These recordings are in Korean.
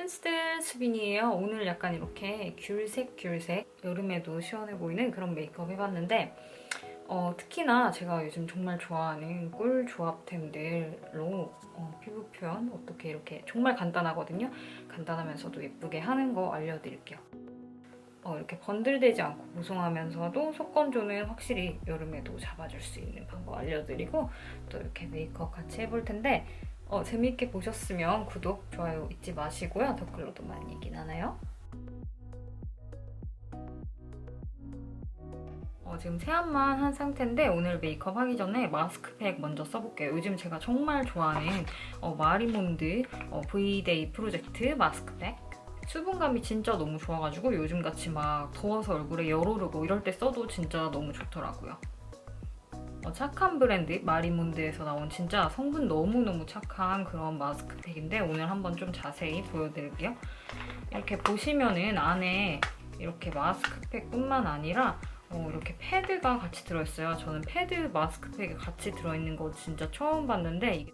프린스 수빈이에요. 오늘 약간 이렇게 귤색 여름에도 시원해 보이는 그런 메이크업 해봤는데 특히나 제가 요즘 정말 좋아하는 꿀 조합템들로 피부 표현 어떻게 이렇게 정말 간단하거든요. 간단하면서도 예쁘게 하는 거 알려드릴게요. 이렇게 번들대지 않고 보송하면서도 속건조는 확실히 여름에도 잡아줄 수 있는 방법 알려드리고 또 이렇게 메이크업 같이 해볼 텐데 재미있게 보셨으면 구독, 좋아요 잊지 마시고요. 댓글로도 많이 얘기 나눠요. 지금 세안만 한 상태인데 오늘 메이크업 하기 전에 마스크팩 먼저 써볼게요. 요즘 제가 정말 좋아하는 마리몬드 V-Day 프로젝트 마스크팩. 수분감이 진짜 너무 좋아가지고 요즘같이 막 더워서 얼굴에 열 오르고 이럴 때 써도 진짜 너무 좋더라고요. 착한 브랜드 마리몬드에서 나온 진짜 성분 너무너무 착한 그런 마스크팩인데 오늘 한번 좀 자세히 보여드릴게요. 이렇게 보시면은 안에 이렇게 마스크팩뿐만 아니라 이렇게 패드가 같이 들어있어요. 저는 패드 마스크팩이 같이 들어있는 거 진짜 처음 봤는데 이게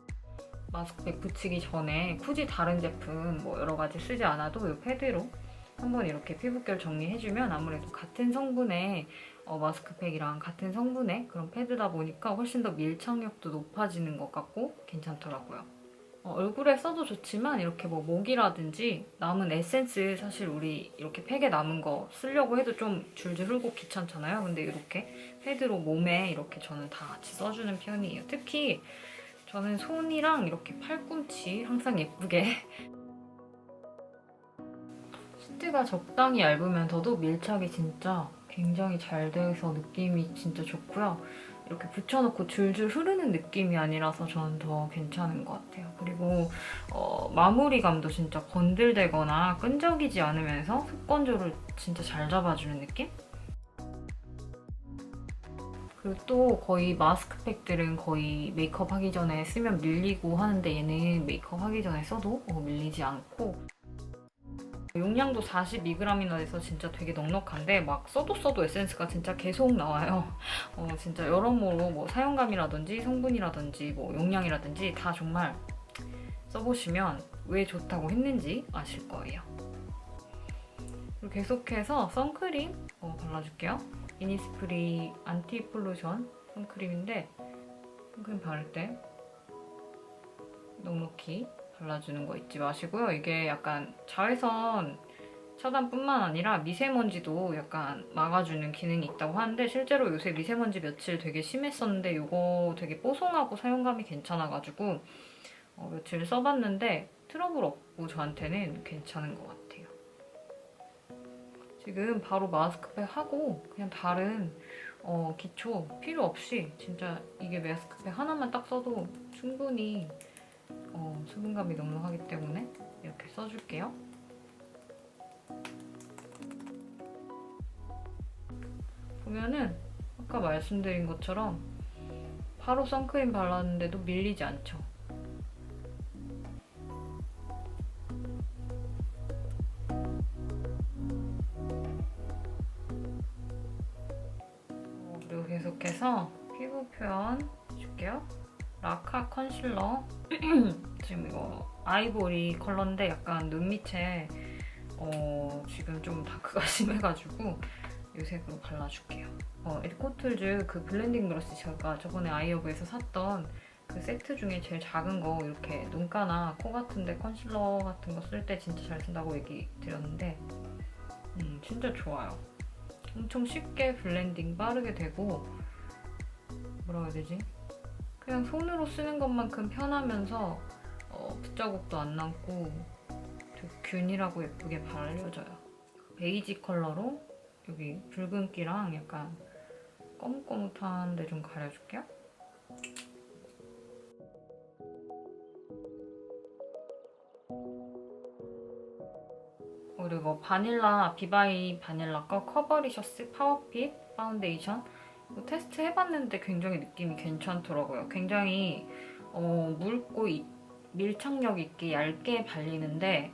마스크팩 붙이기 전에 굳이 다른 제품 여러 가지 쓰지 않아도 이 패드로 한번 이렇게 피부결 정리해주면 아무래도 같은 성분의 마스크팩이랑 같은 성분의 그런 패드다 보니까 훨씬 더 밀착력도 높아지는 것 같고 괜찮더라고요. 얼굴에 써도 좋지만 이렇게 목이라든지 남은 에센스 사실 우리 이렇게 팩에 남은 거 쓰려고 해도 좀 줄줄 흐르고 귀찮잖아요. 근데 이렇게 패드로 몸에 이렇게 저는 다 같이 써주는 편이에요. 특히 저는 손이랑 이렇게 팔꿈치 항상 예쁘게 시트가 적당히 얇으면서도 밀착이 진짜 굉장히 잘 돼서 느낌이 진짜 좋고요. 이렇게 붙여놓고 줄줄 흐르는 느낌이 아니라서 저는 더 괜찮은 것 같아요. 그리고 마무리감도 진짜 번들대거나 끈적이지 않으면서 속건조를 진짜 잘 잡아주는 느낌? 그리고 또 거의 마스크팩들은 거의 메이크업 하기 전에 쓰면 밀리고 하는데 얘는 메이크업 하기 전에 써도 밀리지 않고 용량도 42g이나 돼서 진짜 되게 넉넉한데 막 써도 에센스가 진짜 계속 나와요. 진짜 여러모로 사용감이라든지 성분이라든지 용량이라든지 다 정말 써보시면 왜 좋다고 했는지 아실 거예요. 그리고 계속해서 선크림 발라줄게요. 이니스프리 안티 폴루션 선크림인데 선크림 바를 때 넉넉히 발라주는 거 잊지 마시고요. 이게 약간 자외선 차단뿐만 아니라 미세먼지도 약간 막아주는 기능이 있다고 하는데 실제로 요새 미세먼지 며칠 되게 심했었는데 이거 되게 뽀송하고 사용감이 괜찮아가지고 며칠 써봤는데 트러블 없고 저한테는 괜찮은 것 같아요. 지금 바로 마스크팩 하고 그냥 다른 기초 필요 없이 진짜 이게 마스크팩 하나만 딱 써도 충분히 수분감이 넉넉하기 때문에 이렇게 써줄게요. 보면은 아까 말씀드린 것처럼 바로 선크림 발랐는데도 밀리지 않죠. 그리고 계속해서 피부 표현 해줄게요. 라카 컨실러 지금 이거 아이보리 컬러인데 약간 눈 밑에 지금 좀 다크가 심해가지고 이 색으로 발라줄게요. 에코툴즈 그 블렌딩 브러쉬 제가 저번에 아이허브에서 샀던 그 세트 중에 제일 작은 거 이렇게 눈가나 코 같은데 컨실러 같은 거 쓸 때 진짜 잘 쓴다고 얘기 드렸는데 진짜 좋아요. 엄청 쉽게 블렌딩 빠르게 되고 뭐라고 해야 되지? 그냥 손으로 쓰는 것만큼 편하면서 붓자국도 안 남고 되게 균일하고 예쁘게 발려져요. 베이지 컬러로 여기 붉은기랑 약간 거뭇거뭇한 데 좀 가려줄게요. 그리고 바닐라 비바이 바닐라 거 커버리셔스 파워핏 파운데이션 이거 테스트 해봤는데 굉장히 느낌이 괜찮더라고요. 굉장히 묽고 밀착력 있게 얇게 발리는데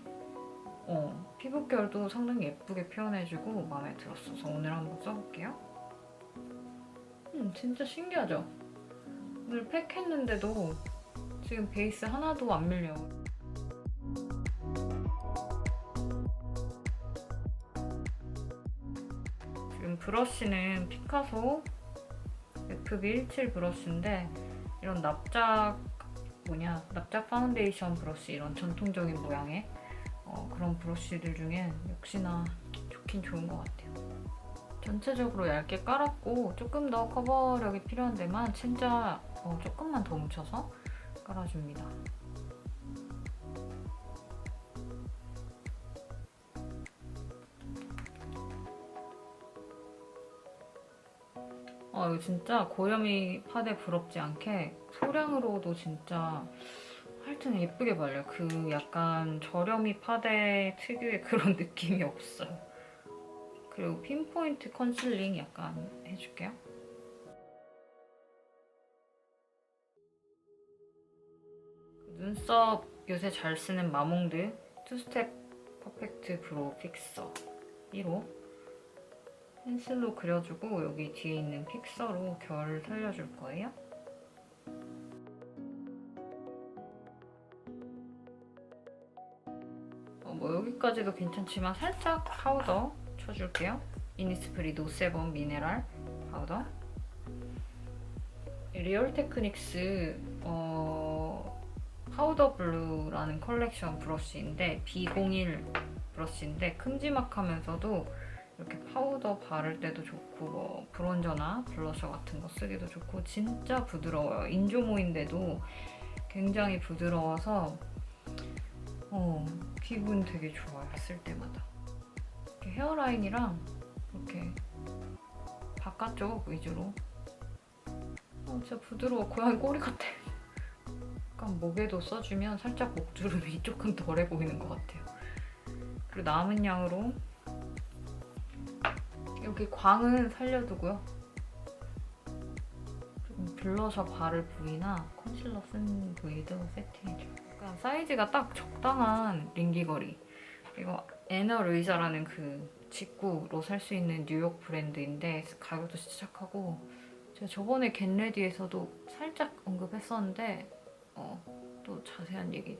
피부결도 상당히 예쁘게 표현해주고 마음에 들었어서 오늘 한번 써볼게요. 진짜 신기하죠? 오늘 팩 했는데도 지금 베이스 하나도 안 밀려요. 지금 브러쉬는 피카소 FB17 브러쉬인데 이런 납작 파운데이션 브러쉬, 이런 전통적인 모양의 그런 브러쉬들 중엔 역시나 좋긴 좋은 것 같아요. 전체적으로 얇게 깔았고 조금 더 커버력이 필요한 데만 진짜 조금만 더 묻혀서 깔아줍니다. 이거 진짜 고여미 파데 부럽지 않게 소량으로도 진짜 하여튼 예쁘게 발려요. 그 약간 저렴이 파데 특유의 그런 느낌이 없어요. 그리고 핀포인트 컨실링 약간 해줄게요. 눈썹 요새 잘 쓰는 마몽드 투스텝 퍼펙트 브로우 픽서 1호 펜슬로 그려주고 여기 뒤에 있는 픽서로 결 살려줄 거예요. 뭐 여기까지도 괜찮지만 살짝 파우더 쳐줄게요. 이니스프리 노세범 미네랄 파우더. 리얼 테크닉스 파우더 블루라는 컬렉션 브러쉬인데 B01 브러쉬인데 큼지막하면서도 이렇게 파우더 바를 때도 좋고 뭐 브론저나 블러셔 같은 거 쓰기도 좋고 진짜 부드러워요. 인조모인데도 굉장히 부드러워서 기분 되게 좋아요. 쓸 때마다. 이렇게 헤어라인이랑 이렇게 바깥쪽 위주로 진짜 부드러워. 고양이 꼬리 같아. 약간 목에도 써주면 살짝 목주름이 조금 덜해 보이는 것 같아요. 그리고 남은 양으로 여기 광은 살려두고요. 조금 블러셔 바를 부위나 컨실러 쓴 부위도 세팅해줘요. 약간 사이즈가 딱 적당한 링기거리. 이거 에너 루이자라는 그 직구로 살 수 있는 뉴욕 브랜드인데 가격도 진짜 착하고 제가 저번에 겟레디에서도 살짝 언급했었는데 또 자세한 얘기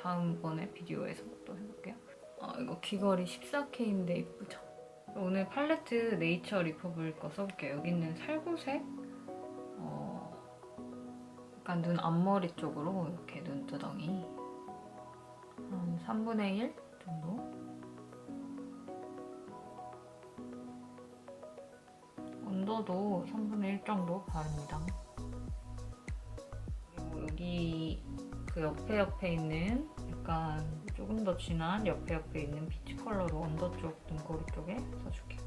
다음번에 비디오에서 또 해볼게요. 이거 귀걸이 14K인데 예쁘죠? 오늘 팔레트 네이처 리퍼블릭 거 써볼게요. 여기 있는 살구색 약간 눈 앞머리 쪽으로 이렇게 눈두덩이 한 3분의 1 정도 언더도 3분의 1 정도 바릅니다. 그리고 여기 그 옆에 있는 약간 조금 더 진한 옆에 있는 피치 컬러로 언더 쪽 눈꼬리 쪽에 써줄게요.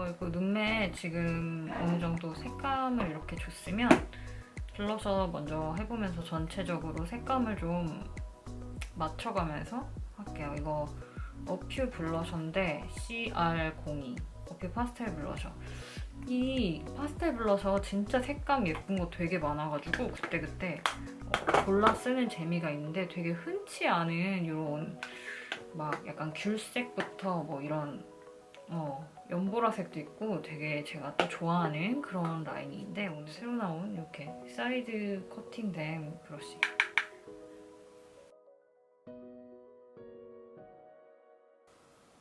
이거 눈매 지금 어느 정도 색감을 이렇게 줬으면 블러셔 먼저 해보면서 전체적으로 색감을 좀 맞춰가면서 할게요. 이거 어퓨 블러셔인데 CR02 어퓨 파스텔 블러셔. 이 파스텔 블러셔 진짜 색감 예쁜 거 되게 많아가지고 그때그때 골라 쓰는 재미가 있는데 되게 흔치 않은 이런 막 약간 귤색부터 뭐 이런 연보라색도 있고 되게 제가 또 좋아하는 그런 라인인데 오늘 새로 나온 이렇게 사이드 커팅된 브러쉬.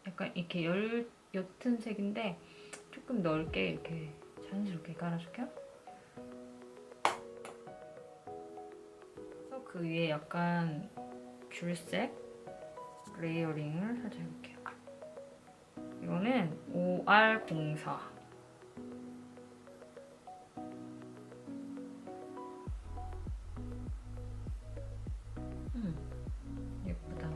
약간 이렇게 옅은 색인데 조금 넓게 이렇게 자연스럽게 깔아줄게요. 그래서 그 위에 약간 귤색 레이어링을 살짝 해볼게요. 이거는 OR04. 예쁘다.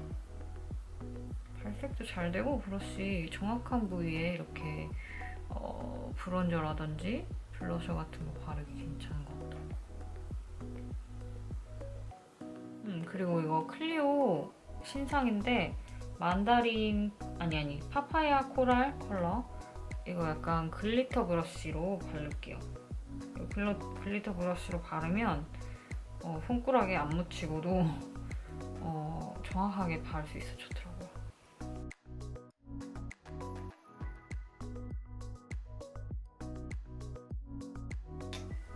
발색도 잘 되고 브러쉬 정확한 부위에 이렇게 브론저라든지 블러셔 같은 거 바르기 괜찮은 것 같아요. 그리고 이거 클리오 신상인데 만다린 아니 파파야 코랄 컬러. 이거 약간 글리터 브러쉬로 바를게요. 글리터 브러쉬로 바르면 손가락에 안 묻히고도 정확하게 바를 수 있어. 좋더라고요.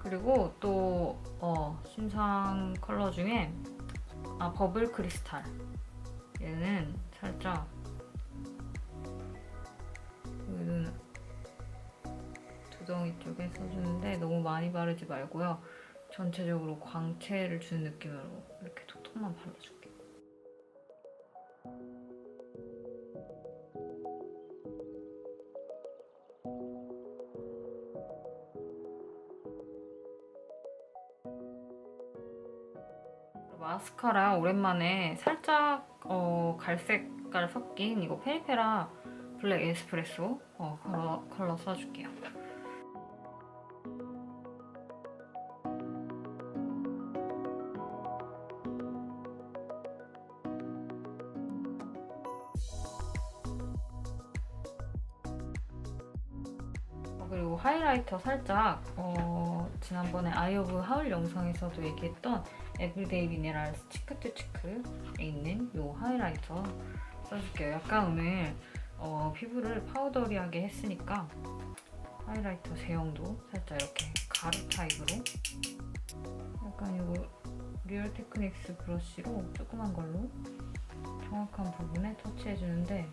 그리고 또 신상 컬러 중에 버블 크리스탈 얘는 살짝 눈 두덩이 쪽에 써주는데 너무 많이 바르지 말고요. 전체적으로 광채를 주는 느낌으로 이렇게 톡톡만 발라줄게요. 마스카라 오랜만에 살짝 갈색깔 섞인 이거 페리페라 블랙 에스프레소 컬러 써줄게요. 그리고 하이라이터 살짝 지난번에 아이 오브 하울 영상에서도 얘기했던 에브리데이 미네랄스 치크 투 치크에 있는 이 하이라이터 써줄게요. 약간 오늘 피부를 파우더리하게 했으니까 하이라이터 제형도 살짝 이렇게 가루 타입으로 약간 이거 리얼 테크닉스 브러쉬로 조그만 걸로 정확한 부분에 터치해주는데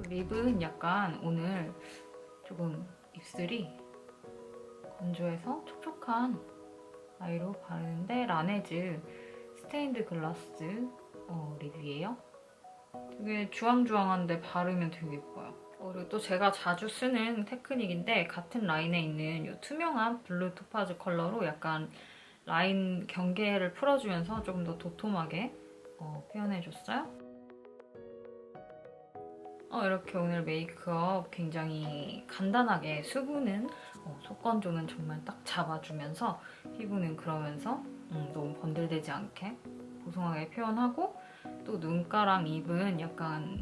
립은 약간 오늘 조금 입술이 건조해서 촉촉한 아이로 바르는데 라네즈 스테인드 글라스 립이에요. 되게 주황주황한데 바르면 되게 예뻐요. 그리고 또 제가 자주 쓰는 테크닉인데 같은 라인에 있는 이 투명한 블루 토파즈 컬러로 약간 라인 경계를 풀어주면서 조금 더 도톰하게 표현해줬어요. 이렇게 오늘 메이크업 굉장히 간단하게 수분은 속건조는 정말 딱 잡아주면서 피부는 그러면서 너무 번들되지 않게 보송하게 표현하고 또 눈가랑 입은 약간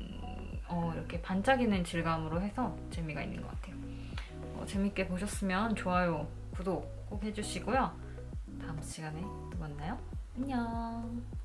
이렇게 반짝이는 질감으로 해서 재미가 있는 것 같아요. 재밌게 보셨으면 좋아요, 구독 꼭 해주시고요. 다음 시간에 또 만나요. 안녕.